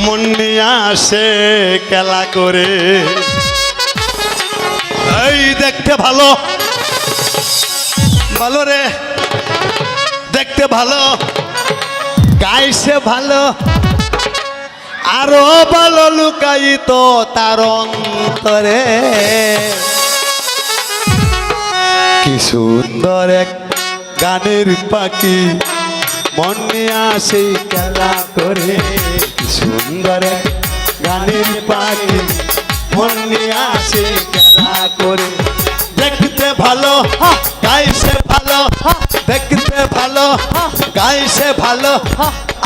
মন নিয়ে আসে খেলা করে, এই দেখতে ভালো ভালো রে, দেখতে ভালো, গাইছে ভালো, আরো ভালো লুকায়িত তার অন্তরে। কি সুন্দর এক গানের পাখি মন নিয়ে আসে খেলা করে, কি সুন্দর এক গানের পাখি মন নিয়ে আসে খেলা করে। দেখতে ভালো গাইছে ভালো, দেখতে ভালো গাইছে ভালো,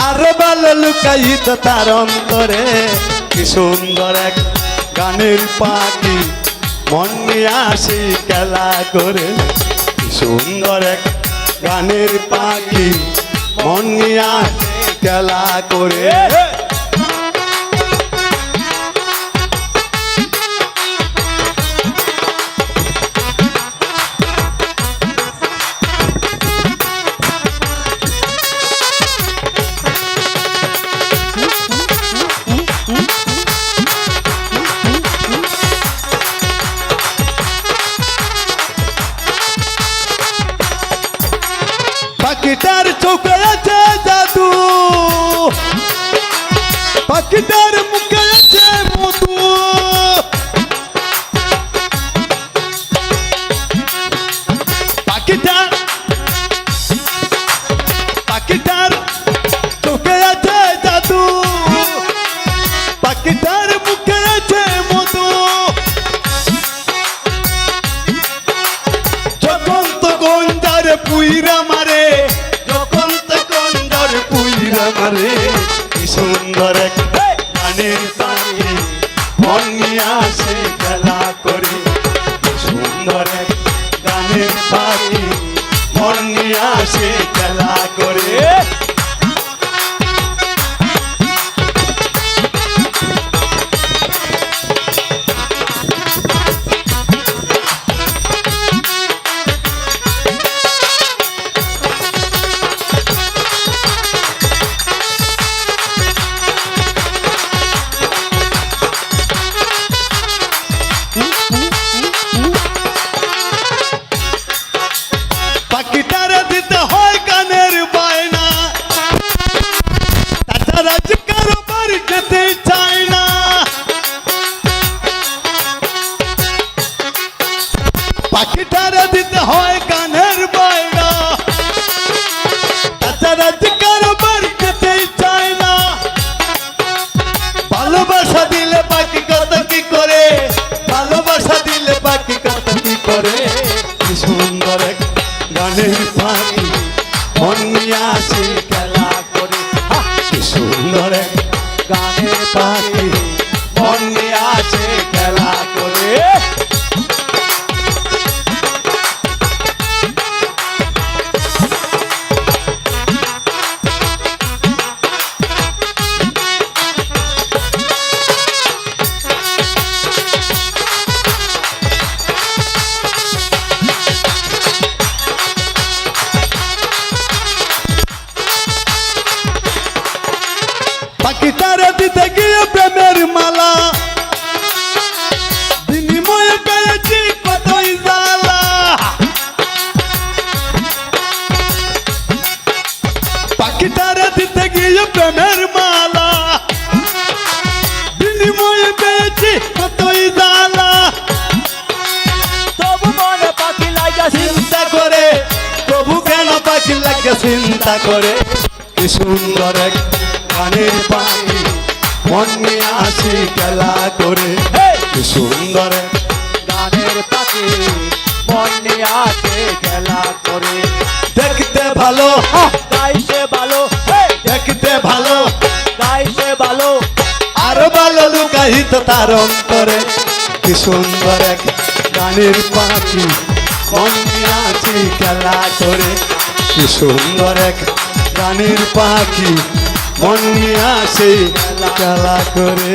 আরো ভালো লুকায়িত তার অন্তরে। কি সুন্দর এক গানের পাখি মন নিয়ে আসে খেলা করে, কি সুন্দর এক গানের পাখি মন নিয়ে আসে খেলা করে। পাখিটার চোখে আছে জাদু, পাখিটার মুখে আছে মধু, পাখিটার চোখে আছে জাদু, পাখিটার মুখে আছে মধু। যখন তো গঞ্জার পুইরা মারে, যখন তো গঞ্জার পুইরা মারে, কি সুন্দর এক গানের পাখি মন নিয়ে আসে খেলা করে, কি সুন্দর এক গানের পাখি মন নিয়ে আসে খেলা করে। পাখিটারে দিতে হয় গানের বায়না, তাছাড়া যে কারো বাড়ি যেতে চায় না। পাখিটারে দিতে হয় গানের বায়না, তাছাড়া যে কারো বাড়ি যেতে চায় না। ভালোবাসা দিলে পাখি কত কি করে, ভালোবাসা দিলে পাখি কত কি করে। কি সুন্দর এক গানের পাখি মন নিয়ে আসে খেলা করে, কি সুন্দর এক গানের পাখি মন নিয়ে আসে খেলা করে। পাখিটারে দিতে গিয়ে প্রেমের মালা, বিনিময়ে পেয়েছি কতই জ্বালা। পাখিটারে দিতে গিয়ে প্রেমের মালা, বিনিময়ে পেয়েছি কতই জ্বালা। তবু মনে পাখি লাগা চিন্তা করে, তবু কেন পাখি লাগে চিন্তা করে। কি সুন্দর এক গানের পাখি মন নিয়ে আসে খেলা করে, কি সুন্দর এক গানের পাখি মন নিয়ে আসে খেলা করে। দেখতে ভালো গাইছে ভালো, দেখতে ভালো, গাইছে ভালো, আরো ভালো লুকায়িত তার অন্তরে। কি সুন্দর এক গানের পাখি মন নিয়ে আসে খেলা করে, কি সুন্দর এক গানের পাখি মন নিয়ে আসে খেলা করে।